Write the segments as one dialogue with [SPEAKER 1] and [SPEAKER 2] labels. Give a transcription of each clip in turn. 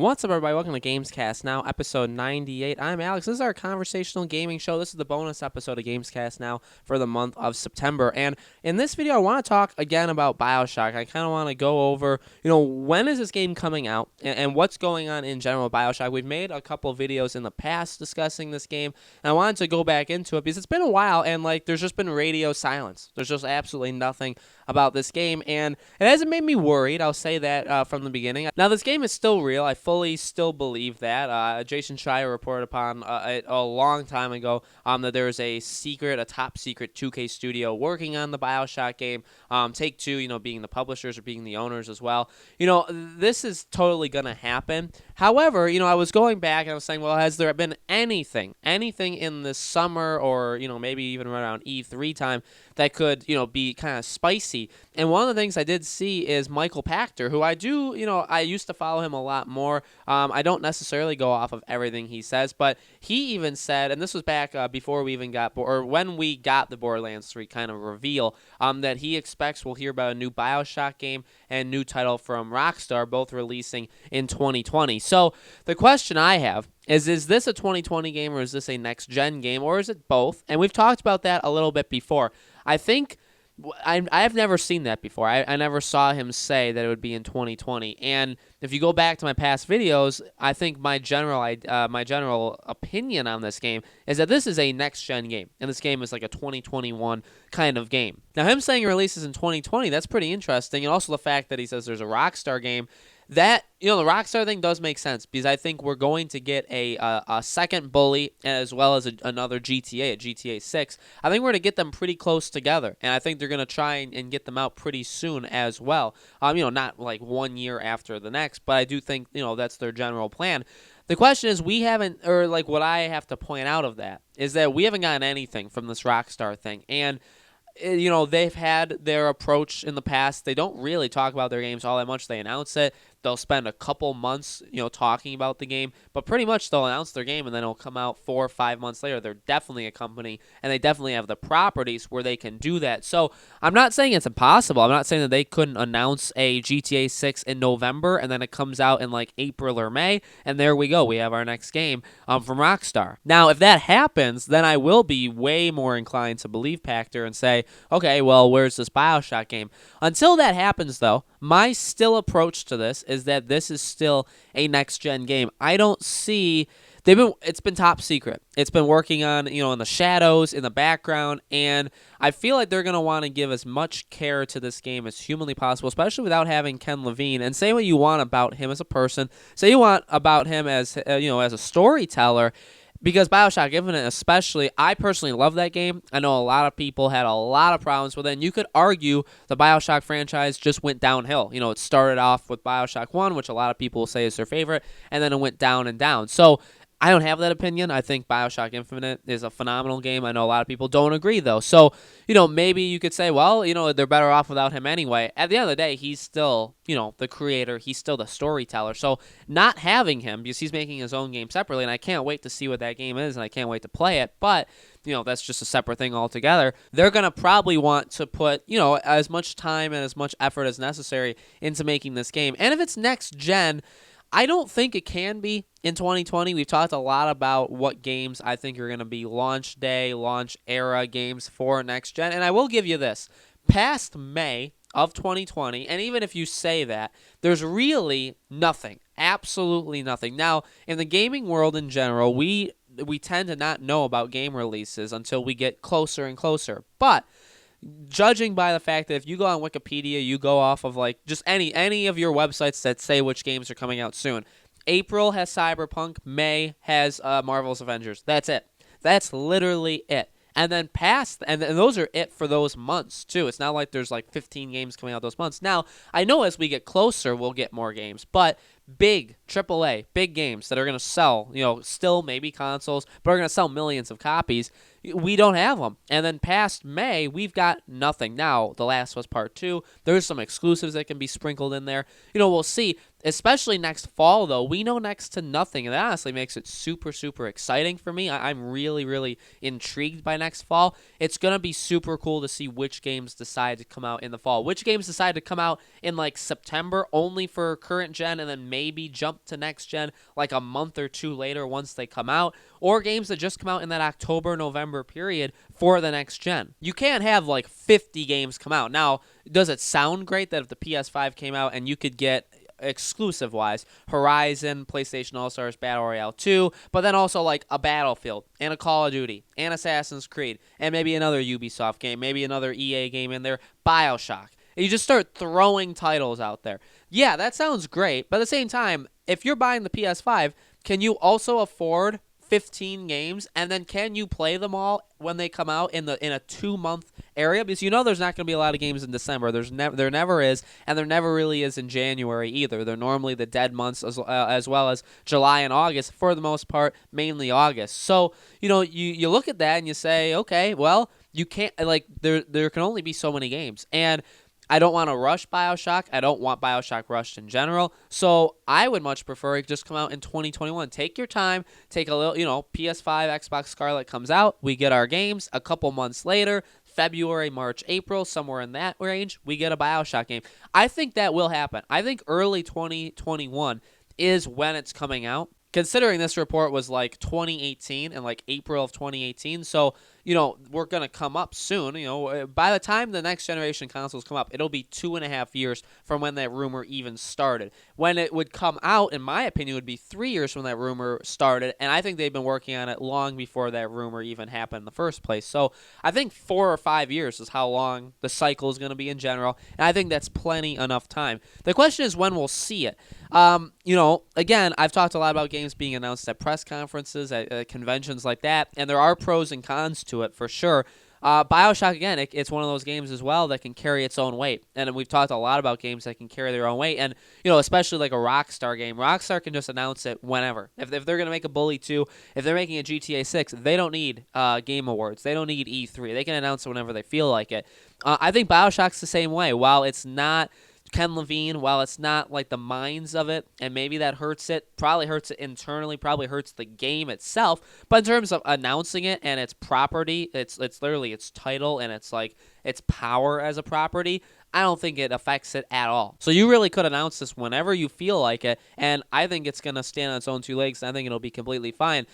[SPEAKER 1] What's up, everybody? Welcome to Gamescast Now, episode 98. I'm Alex. This is our conversational gaming show. This is the bonus episode of Gamescast Now for the month of September. And in this video, I want to talk again about BioShock. I kind of want to go over, when is this game coming out and what's going on in general with BioShock. We've made a couple of videos in the past discussing this game, and I wanted to go back into it because it's been a while, and there's just been radio silence. There's just absolutely nothing about this game, and it hasn't made me worried. I'll say that from the beginning. Now, this game is still real. I fully still believe that. Jason Schreier reported upon a long time ago that there's a top secret 2K studio working on the BioShock game. Take-Two, being the publishers or being the owners as well. This is totally going to happen. However, I was going back and I was saying, well, has there been anything in this summer or, maybe even around E3 time that could, be kind of spicy? And one of the things I did see is Michael Pachter, who I used to follow him a lot more. I don't necessarily go off of everything he says, but he even said, and this was back before we even got, or when we got the Borderlands 3 kind of reveal, that he expects we'll hear about a new BioShock game and new title from Rockstar, both releasing in 2020. So the question I have is this a 2020 game or is this a next-gen game or is it both? And we've talked about that a little bit before. I think I've never seen that before. I never saw him say that it would be in 2020. And if you go back to my past videos, I think my general opinion on this game is that this is a next-gen game, and this game is like a 2021 kind of game. Now, him saying it releases in 2020, that's pretty interesting, and also the fact that he says there's a Rockstar game. That, the Rockstar thing does make sense because I think we're going to get a second Bully as well as another GTA, a GTA 6. I think we're going to get them pretty close together, and I think they're going to try and get them out pretty soon as well. Not like 1 year after the next, but I do think, that's their general plan. The question is what I have to point out of that is that we haven't gotten anything from this Rockstar thing, and they've had their approach in the past. They don't really talk about their games all that much. They announce it. They'll spend a couple months, talking about the game, but pretty much they'll announce their game and then it'll come out 4 or 5 months later. They're definitely a company, and they definitely have the properties where they can do that. So I'm not saying it's impossible. I'm not saying that they couldn't announce a GTA 6 in November and then it comes out in like April or May, and there we go. We have our next game from Rockstar. Now, if that happens, then I will be way more inclined to believe Pachter and say, okay, well, where's this BioShock game? Until that happens, though, my still approach to this is that this is still a next-gen game. I don't see... It's been top secret. It's been working on, in the shadows, in the background, and I feel like they're going to want to give as much care to this game as humanly possible, especially without having Ken Levine. And say what you want about him as a person. Say you want about him as, as a storyteller. Because BioShock Infinite especially, I personally love that game. I know a lot of people had a lot of problems with it, and you could argue the BioShock franchise just went downhill. It started off with BioShock 1, which a lot of people will say is their favorite, and then it went down and down. So I don't have that opinion. I think BioShock Infinite is a phenomenal game. I know a lot of people don't agree, though. So, maybe you could say, well, they're better off without him anyway. At the end of the day, he's still, the creator. He's still the storyteller. So not having him, because he's making his own game separately, and I can't wait to see what that game is, and I can't wait to play it. But, that's just a separate thing altogether. They're going to probably want to put, as much time and as much effort as necessary into making this game. And if it's next gen, I don't think it can be in 2020. We've talked a lot about what games I think are going to be launch day, launch era games for next gen. And I will give you this. Past May of 2020, and even if you say that, there's really nothing. Absolutely nothing. Now, in the gaming world in general, we tend to not know about game releases until we get closer and closer. But judging by the fact that if you go on Wikipedia, you go off of just any of your websites that say which games are coming out soon. April has Cyberpunk. May has Marvel's Avengers. That's it. That's literally it. And then and those are it for those months, too. It's not like there's 15 games coming out those months. Now, I know as we get closer, we'll get more games, but big AAA, big games that are going to sell, still maybe consoles, but are going to sell millions of copies, we don't have them. And then past May, we've got nothing. Now, The Last of Us Part 2, there's some exclusives that can be sprinkled in there. We'll see. Especially next fall, though, we know next to nothing, and that honestly makes it super, super exciting for me. I'm really, really intrigued by next fall. It's going to be super cool to see which games decide to come out in the fall. Which games decide to come out in, like, September only for current gen and then maybe jump to next gen, like, a month or two later once they come out. Or games that just come out in that October-November period for the next gen. You can't have, like, 50 games come out. Now, does it sound great that if the PS5 came out and you could get exclusive-wise, Horizon, PlayStation All-Stars Battle Royale 2, but then also like a Battlefield and a Call of Duty and Assassin's Creed and maybe another Ubisoft game, maybe another EA game in there, BioShock. You just start throwing titles out there. Yeah, that sounds great, but at the same time, if you're buying the PS5, can you also afford 15 games, and then can you play them all when they come out in a 2-month area? Because there's not going to be a lot of games in December. There never is, and there never really is in January either. They're normally the dead months as well as July and August for the most part, mainly August. So you look at that and you say, okay, well, you can't, like, there can only be so many games, and I don't want to rush BioShock. I don't want BioShock rushed in general. So I would much prefer it just come out in 2021. Take your time. Take a little, PS5, Xbox Scarlet comes out. We get our games. A couple months later, February, March, April, somewhere in that range, we get a BioShock game. I think that will happen. I think early 2021 is when it's coming out. Considering this report was like 2018 and like April of 2018, so we're gonna come up soon. By the time the next generation consoles come up, it'll be 2.5 years from when that rumor even started. When it would come out, in my opinion, would be 3 years from that rumor started, and I think they've been working on it long before that rumor even happened in the first place. So I think 4 or 5 years is how long the cycle is gonna be in general, and I think that's plenty enough time. The question is when we'll see it. Again, I've talked a lot about games being announced at press conferences, at conventions like that, and there are pros and cons to it for sure. BioShock, again, it's one of those games as well that can carry its own weight. And we've talked a lot about games that can carry their own weight. And, especially like a Rockstar game. Rockstar can just announce it whenever. If they're going to make a Bully 2, if they're making a GTA 6, they don't need Game Awards. They don't need E3. They can announce it whenever they feel like it. I think BioShock's the same way. While it's not Ken Levine, while it's not like the minds of it, and maybe that hurts it, probably hurts it internally, probably hurts the game itself, but in terms of announcing it and its property, it's literally its title and it's like its power as a property, I don't think it affects it at all. So you really could announce this whenever you feel like it, and I think it's going to stand on its own two legs, and I think it'll be completely fine.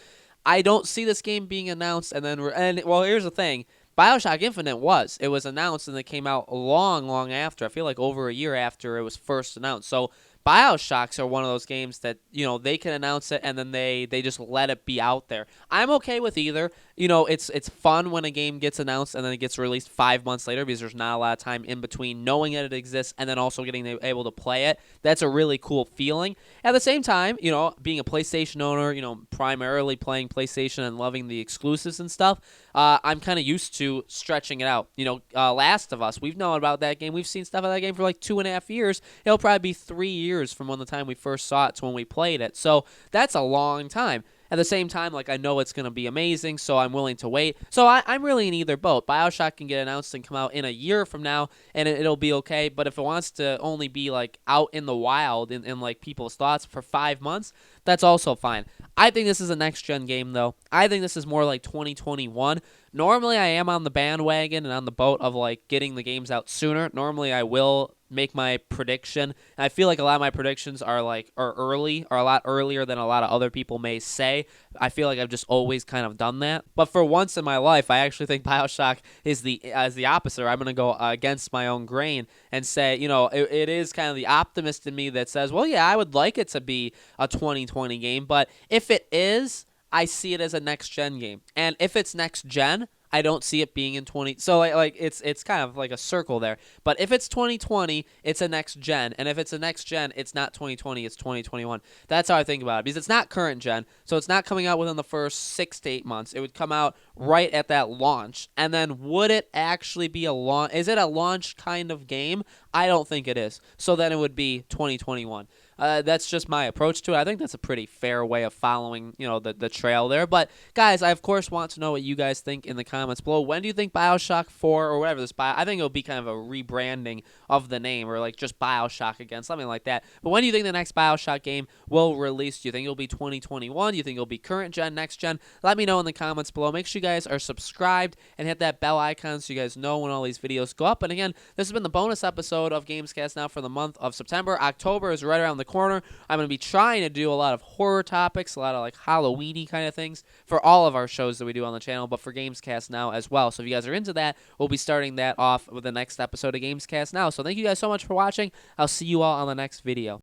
[SPEAKER 1] I don't see this game being announced, well, here's the thing. BioShock Infinite it was announced and it came out long after. I feel like over a year after it was first announced. So BioShocks are one of those games that, they can announce it and then they just let it be out there. I'm okay with either. It's fun when a game gets announced and then it gets released 5 months later because there's not a lot of time in between knowing that it exists and then also getting able to play it. That's a really cool feeling. At the same time, being a PlayStation owner, primarily playing PlayStation and loving the exclusives and stuff, I'm kind of used to stretching it out. Last of Us, we've known about that game. We've seen stuff of that game for like 2.5 years. It'll probably be 3 years from when the time we first saw it to when we played it. So that's a long time. At the same time, like, I know it's going to be amazing, so I'm willing to wait. So I'm really in either boat. BioShock can get announced and come out in a year from now, and it'll be okay. But if it wants to only be, like, out in the wild, in like, people's thoughts for 5 months, that's also fine. I think this is a next-gen game, though. I think this is more like 2021. Normally, I am on the bandwagon and on the boat of, like, getting the games out sooner. Normally, I will make my prediction. And I feel like a lot of my predictions are early, or a lot earlier than a lot of other people may say. I feel like I've just always kind of done that. But for once in my life, I actually think BioShock is the opposite. I'm going to go against my own grain and say, it is kind of the optimist in me that says, well, yeah, I would like it to be a 2020 game, but if it is, I see it as a next-gen game. And if it's next-gen, I don't see it being in 20. So it's kind of like a circle there. But if it's 2020, it's a next gen, and if it's a next gen, it's not 2020, it's 2021. That's how I think about it, because it's not current gen, so it's not coming out within the first 6 to 8 months. It would come out right at that launch. And then would it actually be a launch? Is it a launch kind of game? I don't think it is. So then it would be 2021. That's just my approach to it. I think that's a pretty fair way of following, the trail there. But guys, I of course want to know what you guys think in the comments below. When do you think BioShock 4 or whatever I think it'll be kind of a rebranding of the name, or like just BioShock again, something like that. But when do you think the next BioShock game will release? Do you think it'll be 2021? Do you think it'll be current gen, next gen? Let me know in the comments below. Make sure you guys are subscribed and hit that bell icon so you guys know when all these videos go up. And again, this has been the bonus episode of Gamescast Now for the month of September. October is right around the corner. I'm going to be trying to do a lot of horror topics, a lot of like Halloween-y kind of things for all of our shows that we do on the channel, but for Gamescast Now as well. So if you guys are into that, we'll be starting that off with the next episode of Gamescast Now. So thank you guys so much for watching. I'll see you all on the next video.